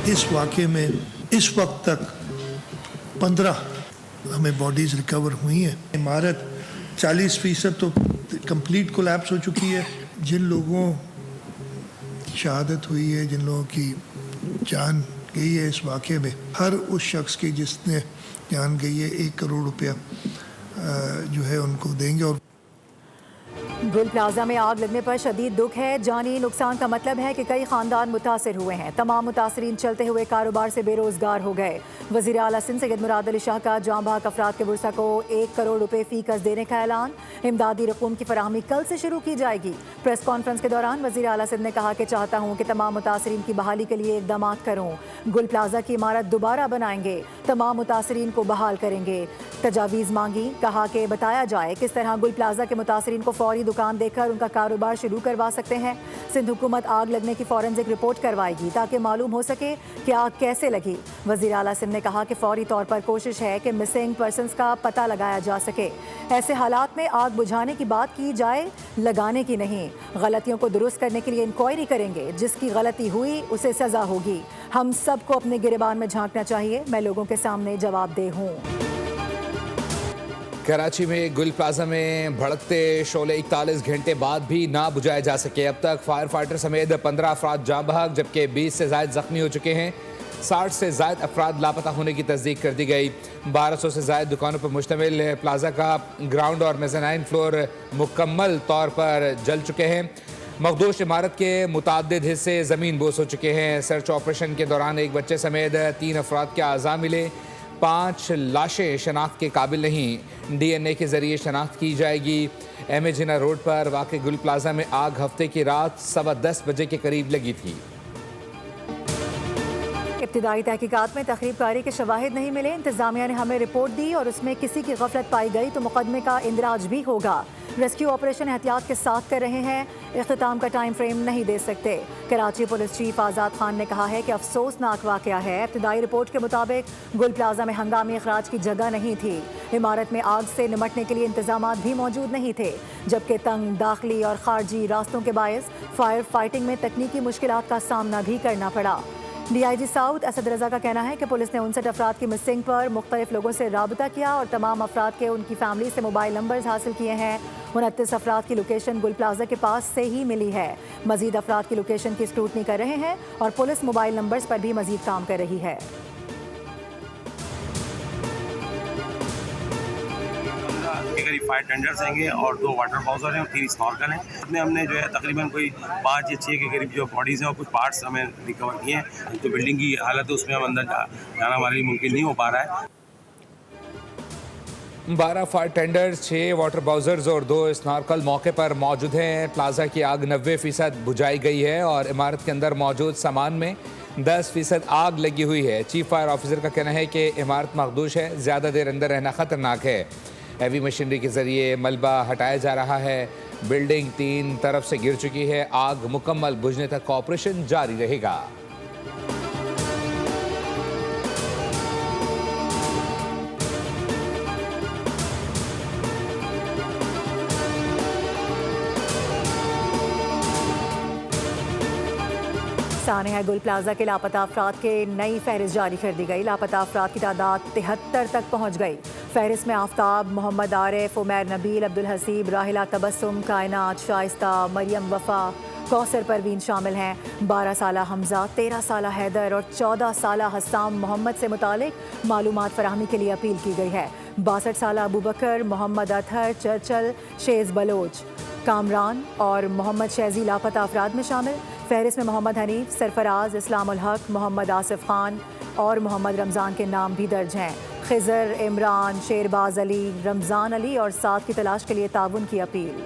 इस वाक़े में इस वक्त तक 15 हमें बॉडीज़ रिकवर हुई हैं। इमारत 40% तो कंप्लीट कोलैप्स हो चुकी है। जिन लोगों की शहादत हुई है, जिन लोगों की जान गई है इस वाक़े में, हर उस शख्स की जिसने जान गई है 1 करोड़ रुपया जो है उनको देंगे। और गुल प्लाजा में आग लगने पर शदीद दुख है। जानी नुकसान का मतलब है कि कई खानदान मुतासिर हुए हैं। तमाम मुतासरीन चलते हुए कारोबार से बेरोजगार हो गए। वज़ीर आला सिंध सैयद मुराद अली शाह का जाँ बहक अफराद के बुरसा को 1 करोड़ रुपए फी कस देने का ऐलान। इमदादी रकूम की फराहमी कल से शुरू की जाएगी। प्रेस कॉन्फ्रेंस के दौरान वज़ीर आला सिंध ने कहा कि चाहता हूँ कि तमाम मुतासरीन की बहाली के लिए इकदाम करूँ। गुल प्लाजा की इमारत दोबारा बनाएंगे, तमाम मुतासरीन को बहाल करेंगे। तजावीज़ मांगी, कहा कि बताया जाए किस तरह गुल प्लाजा के मुतासरीन को फौरी दुकान देकर उनका कारोबार शुरू करवा सकते हैं। सिंध हुकूमत आग लगने की फॉरेंसिक रिपोर्ट करवाएगी ताकि मालूम हो सके कि आग कैसे लगी। वज़ीर आला सिंध ने कहा कि फौरी तौर पर कोशिश है कि मिसिंग पर्सनस का पता लगाया जा सके। ऐसे हालात में आग बुझाने की बात की जाए, लगाने की नहीं। गलतियों को दुरुस्त करने के लिए इंक्वायरी करेंगे। जिसकी गलती हुई उसे सज़ा होगी। हम सबको अपने गिरेबान में झांकना चाहिए। मैं लोगों के सामने जवाबदेह हूँ। कराची में गुल प्लाजा में भड़कते शोले 41 घंटे बाद भी ना बुझाए जा सके। अब तक फायर फाइटर समेत 15 अफराद जाँ बहक जबकि 20 से ज़ायद ज़ख्मी हो चुके हैं। 60 से ज़ायद अफराद लापता होने की तस्दीक कर दी गई। 1200 से ज़ायद दुकानों पर मुश्तमिल प्लाजा का ग्राउंड और मेज़ानाइन फ्लोर मुकम्मल तौर पर जल चुके हैं। मखदूश इमारत के मुताद्दिद हिस्से ज़मीन बोस हो चुके हैं। सर्च ऑपरेशन के दौरान एक बच्चे समेत 3 अफराद के आज़ा मिले। 5 लाशें शनाख्त के काबिल नहीं। DNA के ज़रिए शनाख्त की जाएगी। MA जिन्ना रोड पर वाक़ गुल प्लाजा में आग हफ्ते की रात 10:15 बजे के करीब लगी थी। इब्तिदाई तहकीकात में तखरीबकारी के शवाहिद नहीं मिले। इंतजामिया ने हमें रिपोर्ट दी और उसमें किसी की गफलत पाई गई तो मुकदमे का इंदराज भी होगा। रेस्क्यू ऑपरेशन एहतियात के साथ कर रहे हैं। इख्तिताम का टाइम फ्रेम नहीं दे सकते। कराची पुलिस चीफ आज़ाद खान ने कहा है कि अफसोसनाक वाक़या है। इब्तिदाई रिपोर्ट के मुताबिक गुल प्लाजा में हंगामी अखराज की जगह नहीं थी। इमारत में आग से निमटने के लिए इंतजामात भी मौजूद नहीं थे, जबकि तंग दाखिली और खारजी रास्तों के बायस फायर फाइटिंग में तकनीकी मुश्किलात का सामना भी करना पड़ा। DIG साउथ असद रजा का कहना है कि पुलिस ने 59 अफराद की मिसिंग पर मुख्तलिफ लोगों से राबता किया और तमाम अफराद के उनकी फैमिली से मोबाइल नंबर्स हासिल किए हैं। 29 अफराद की लोकेशन गुल प्लाजा के पास से ही मिली है। मजीद अफराद की लोकेशन की स्क्रूटनी कर रहे हैं और पुलिस मोबाइल नंबर्स पर भी मजीद काम कर रही है। करीब 5 टेंडर्स हैंगे और 2 वाटर पाउजर हैं और 3 स्नॉर्कल हैं। इसमें हमने जो है तकरीबन कोई 5 या 6 के करीब जो बॉडीज़ हैं और कुछ पार्ट्स हमें रिकवर किए हैं। तो बिल्डिंग की हालत है उसमें हम अंदर जाना हमारे लिए मुमकिन नहीं हो पा रहा है। 12 फायर टेंडर्स, 6 वाटर बाउजर्स और 2 स्नॉर्कल मौके पर मौजूद हैं। प्लाजा की आग 90% बुझाई गई है और इमारत के अंदर मौजूद सामान में 10% आग लगी हुई है। चीफ फायर ऑफिसर का कहना है कि इमारत मखदूश है, ज़्यादा देर अंदर रहना ख़तरनाक है। हैवी मशीनरी के ज़रिए मलबा हटाया जा रहा है। बिल्डिंग 3 तरफ से गिर चुकी है। आग मुकम्मल बुझने तक ऑपरेशन जारी रहेगा। सानिया गुल प्लाजा के लापता अफराद के नई फहरिस्त जारी कर दी गई। लापता अफराद की तादाद 73 तक पहुँच गई। फहरिस्त में आफ्ताब, मोहम्मद आरिफ, उमैर नबील, अब्दुल हसीब, राहिला तबस्सुम, कायनात, शाइस्ता, मरियम वफा, कौसर परवीन शामिल हैं। 12 साला हमजा, 13 साला हैदर और 14 साला हस्साम मोहम्मद से मुतालिक मालूमात फराहमी के लिए अपील की गई है। 62 साला अबू बकर, मोहम्मद अतहर, चर्चल, शेज बलोच, कामरान और मोहम्मद शैजी लापता अफराद में शामिल। फहरिस्त में मोहम्मद हनीफ, सरफराज, इस्लामुल हक, मोहम्मद आसिफ खान और मोहम्मद रमज़ान के नाम भी दर्ज हैं। खिज़र, इमरान, शेरबाज अली, रमज़ान अली और साथ की तलाश के लिए ताउन की अपील।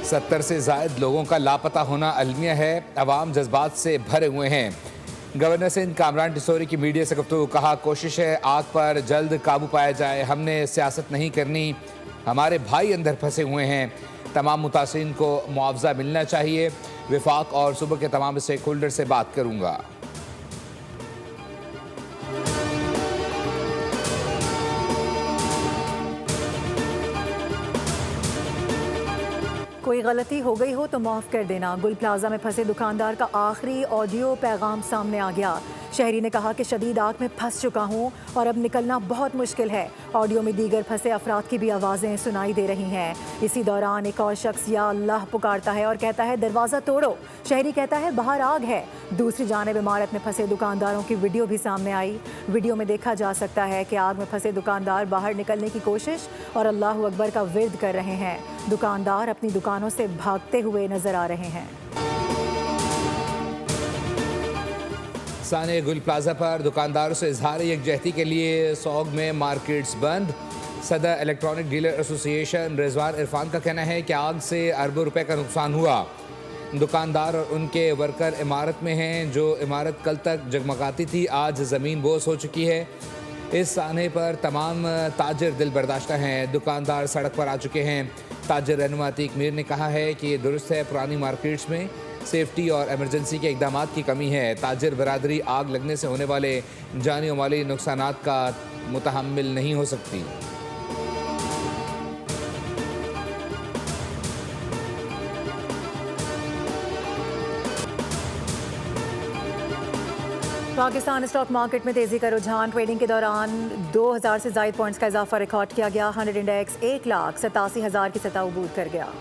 सत्तर से ज़ायद लोगों का लापता होना अलमिया है। अवाम जज्बात से भरे हुए हैं। गवर्नर सिंध कामरान टिसोरी की मीडिया से गुफ्तगू, कहा कोशिश है आग पर जल्द काबू पाया जाए। हमने सियासत नहीं करनी, हमारे भाई अंदर फंसे हुए हैं। तमाम मुतासिरीन को मुआवजा मिलना चाहिए। विफाक और सूबे के तमाम स्टेक होल्डर से बात करूँगा। कोई गलती हो गई हो तो माफ़ कर देना। गुल प्लाजा में फंसे दुकानदार का आखिरी ऑडियो पैगाम सामने आ गया। शहरी ने कहा कि शदीद आग में फंस चुका हूँ और अब निकलना बहुत मुश्किल है। ऑडियो में दीगर फंसे अफराद की भी आवाज़ें सुनाई दे रही हैं। इसी दौरान एक और शख्स या अल्लाह पुकारता है और कहता है दरवाज़ा तोड़ो। शहरी कहता है बाहर आग है। दूसरी जानिब इमारत में फंसे दुकानदारों की वीडियो भी सामने आई। वीडियो में देखा जा सकता है कि आग में फंसे दुकानदार बाहर निकलने की कोशिश और अल्लाह अकबर का विर्द कर रहे हैं। दुकानदार अपनी दुकानों से भागते हुए नजर आ रहे हैं। साने गुल प्लाजा पर दुकानदारों से इजहार यकजहती के लिए सौग में मार्केट्स बंद। सदर electronic dealer association Rizwan Irfan का कहना है कि आग से अरबों रुपए का नुकसान हुआ। दुकानदार और उनके वर्कर इमारत में हैं। जो इमारत कल तक जगमगाती थी आज ज़मीन बोस हो चुकी है। इस साने पर तमाम ताजिर दिल बर्दाश्ता हैं। दुकानदार सड़क पर आ चुके हैं। ताजिर रहनुमा अतीक मीर ने कहा है कि ये दुरुस्त है पुरानी मार्केट्स में सेफ्टी और एमरजेंसी के इकदाम की कमी है। ताजिर बरादरी आग लगने से होने वाले जानी और माली नुकसानात का मुतहम्मिल नहीं हो सकती। पाकिस्तान स्टॉक मार्केट में तेजी का रुझान। ट्रेडिंग के दौरान 2000 से ज़ायद पॉइंट्स का इजाफा रिकॉर्ड किया गया। 100 इंडेक्स 1,87,000 की सतह अबूर कर गया।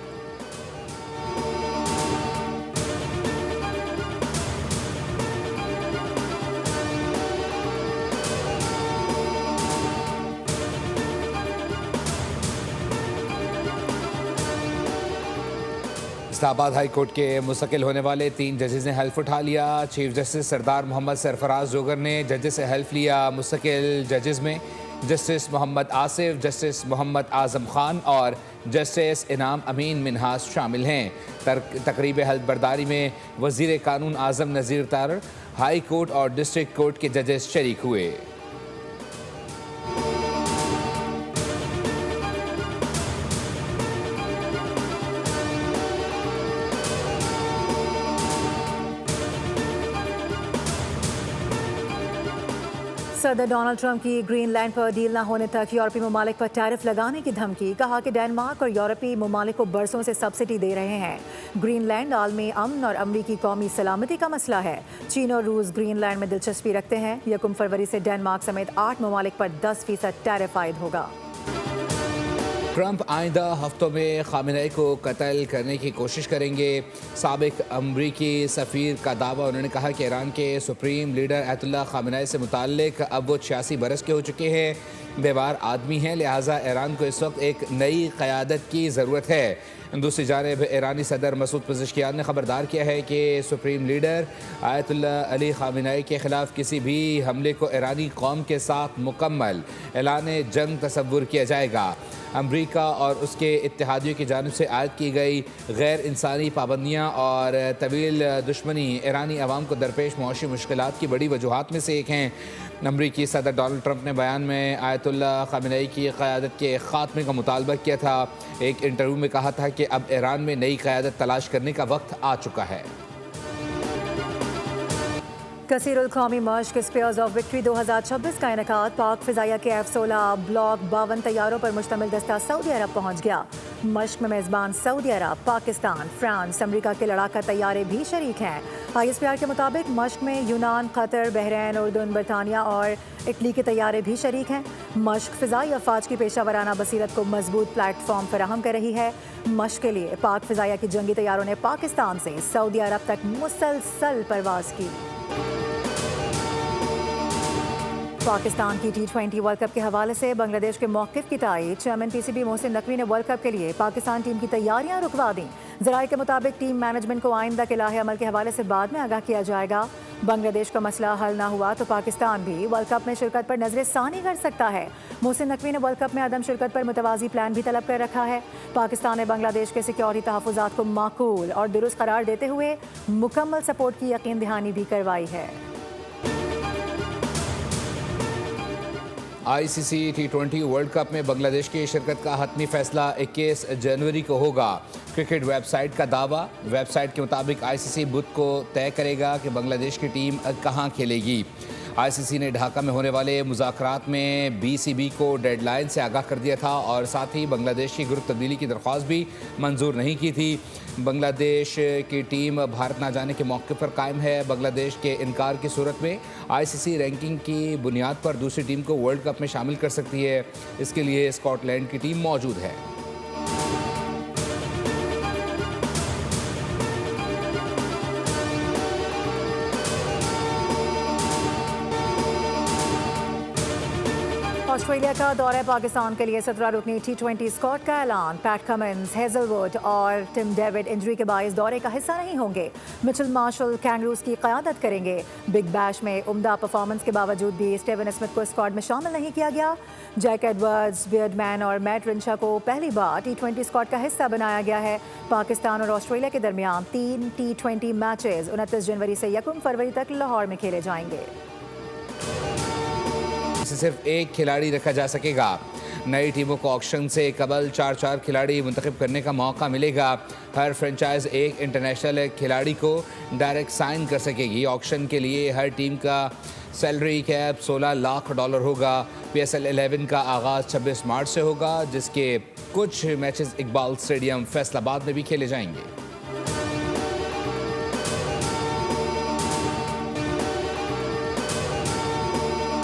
इस्लामाबाद हाई कोर्ट के मुस्तकिल होने वाले 3 जजेस ने हल्फ उठा लिया। चीफ जस्टिस सरदार मोहम्मद सरफराज जोगर ने जजेस से हल्फ लिया। मुस्तकिल जजेस में जस्टिस मोहम्मद आसिफ, जस्टिस मोहम्मद आज़म खान और जस्टिस इनाम अमीन मिनहास शामिल हैं। तकरीब हल्फ बर्दारी में वज़ीर कानून आज़म नज़ीर तारर, हाई कोर्ट और डिस्ट्रिक्ट कोर्ट के जजेस शरीक हुए। सदर डोनाल्ड ट्रंप की ग्रीनलैंड पर डील न होने तक यूरोपीय ममालिक पर टैरिफ लगाने की धमकी। कहा कि डेनमार्क और यूरोपीय ममालिक को बरसों से सब्सिडी दे रहे हैं। ग्रीनलैंड आलमी अमन और अमरीकी कौमी सलामती का मसला है। चीन और रूस ग्रीनलैंड में दिलचस्पी रखते हैं। 1 फरवरी से डेनमार्क समेत 8 ममालिक पर 10% टैरिफ आयद होगा। ट्रंप आइंदा हफ्तों में खामेनेई को कत्ल करने की कोशिश करेंगे। साबिक अमरीकी सफ़ीर का दावा। उन्होंने कहा कि ईरान के सुप्रीम लीडर अयतुल्लाह खामेनेई से मुताल्लिक अब वो 86 बरस के हो चुके हैं, बेवार आदमी हैं, लिहाजा ईरान को इस वक्त एक नई क़यादत की ज़रूरत है। दूसरी जानिब ईरानी सदर मसूद पज़ेश्कियान ने ख़बरदार किया है कि supreme leader Ayatollah Ali Khamenei के ख़िलाफ़ किसी भी हमले को ईरानी कौम के साथ मुकम्मल ऐलान जंग तस्वुर किया जाएगा। अमरीका और उसके इत्तेहादियों की जानिब से आयद की गई गैर इंसानी पाबंदियाँ और तवील दुश्मनी ईरानी अवाम को दरपेश मुआशी मुश्किलात की बड़ी वजूहात में से एक हैं। अमरीकी सदर डोनाल्ड ट्रंप ने बयान में आयतुल्लाह खामेनेई की क़यादत के ख़ात्मे का मुतालबा किया था। एक इंटरव्यू में कहा था कि अब ईरान में नई क़यादत तलाश करने का वक्त आ चुका है। कसीरुल कौमी मश्क स्पेयर्स ऑफ विक्ट्री 2026 का इनेकाद। पाक फ़िज़ाइया के F-16 ब्लॉक 52 तैयारों पर मुश्तमिल दस्ता सऊदी अरब पहुँच गया। मश्क में मेज़बान सऊदी अरब, पाकिस्तान, फ्रांस, अमरीका के लड़ाका तैयारे भी शरीक हैं। ISPR के मुताबिक मश्क में यूनान, कतर, बहरीन, उर्दन, बरतानिया और इटली के तैयारे भी शरीक हैं। मश्क फ़िज़ाई अफ़वाज की पेशा वराना बसीरत को मजबूत प्लेटफॉर्म फराहम कर रही है। मश्क के लिए पाक फ़िज़ाइया की जंगी तैयारों ने पाकिस्तान से सऊदी अरब तक मुसलसल परवाज़ की। पाकिस्तान की T20 वर्ल्ड कप के हवाले से बांग्लादेश के मौक़िफ़ की तायीद। चेयरमैन PCB मोहसिन नकवी ने वर्ल्ड कप के लिए पाकिस्तान टीम की तैयारियां रुकवा दी। ज़राए के मुताबिक टीम मैनेजमेंट को आइंदा के लाहे अमल के हवाले से बाद में आगाह किया जाएगा। बांग्लादेश का मसला हल ना हुआ तो पाकिस्तान भी वर्ल्ड कप में शिरकत पर नजर सानी कर सकता है। मोहसिन नकवी ने वर्ल्ड कप में अदम शिरकत पर मुतवाज़ी प्लान भी तलब कर रखा है। पाकिस्तान ने बांग्लादेश के सिक्योरिटी तहफ़्फ़ुज़ात को माकूल और दुरुस्त करार देते हुए मुकम्मल सपोर्ट की यकीन दहानी भी करवाई है। ICC T20 वर्ल्ड कप में बांग्लादेश की शिरकत का हतमी फैसला 21 जनवरी को होगा। क्रिकेट वेबसाइट का दावा। वेबसाइट के मुताबिक ICC बुध को तय करेगा कि बांग्लादेश की टीम कहां खेलेगी। आईसीसी ने ढाका में होने वाले मुज़ाकरात में बीसीबी को डेडलाइन से आगाह कर दिया था और साथ ही बांग्लादेश की ग्रुप तब्दीली की दरख्वास्त भी मंजूर नहीं की थी। बांग्लादेश की टीम भारत न जाने के मौके पर कायम है। बांग्लादेश के इनकार की सूरत में आईसीसी रैंकिंग की बुनियाद पर दूसरी टीम को वर्ल्ड कप में शामिल कर सकती है। इसके लिए स्कॉटलैंड की टीम मौजूद है। ऑस्ट्रेलिया का दौरा पाकिस्तान के लिए 17 रुकनी T20 स्क्वाड का ऐलान। पैट कमिंस, हेजलवुड और टिम डेविड इंजरी के बायस दौरे का हिस्सा नहीं होंगे। मिचेल मार्शल कैंगरूज की क़यादत करेंगे। बिग बैश में उम्दा परफॉर्मेंस के बावजूद भी स्टीवन स्मिथ को स्क्वाड में शामिल नहीं किया गया। जैक एडवर्ड्स, बियर्डमैन और मैट रिंशा को पहली बार T20 स्क्वाड का हिस्सा बनाया गया है। पाकिस्तान और ऑस्ट्रेलिया के दरमियान 3 T20 मैचेस 29 जनवरी से 1 फरवरी तक लाहौर में खेले जाएंगे। इसे सिर्फ एक खिलाड़ी रखा जा सकेगा। नई टीमों को ऑक्शन से कबल 4 खिलाड़ी मुंतखब करने का मौका मिलेगा। हर फ्रेंचाइज एक इंटरनेशनल खिलाड़ी को डायरेक्ट साइन कर सकेगी। ऑक्शन के लिए हर टीम का सैलरी कैप $16 लाख होगा। PSL 11 का आगाज़ 26 मार्च से होगा, जिसके कुछ मैचेस इकबाल स्टेडियम फैसलाबाद में भी खेले जाएंगे।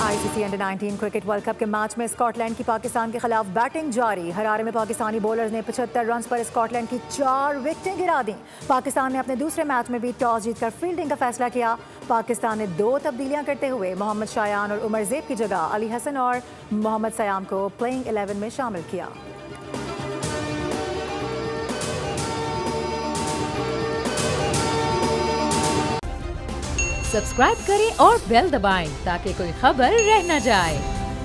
ICC under 19 cricket world cup के मैच में स्कॉटलैंड की पाकिस्तान के खिलाफ बैटिंग जारी। हरारे में पाकिस्तानी बॉलर्स ने 75 रन पर स्कॉटलैंड की 4 विकेटें गिरा दी। पाकिस्तान ने अपने दूसरे मैच में भी टॉस जीतकर फील्डिंग का फैसला किया। पाकिस्तान ने 2 तब्दीलियां करते हुए मोहम्मद शायान और उमर ज़ेब की जगह अली हसन और मोहम्मद सयाम को प्लेइंग 11 में शामिल किया। सब्सक्राइब करें और बेल दबाएं ताकि कोई खबर रह न जाए।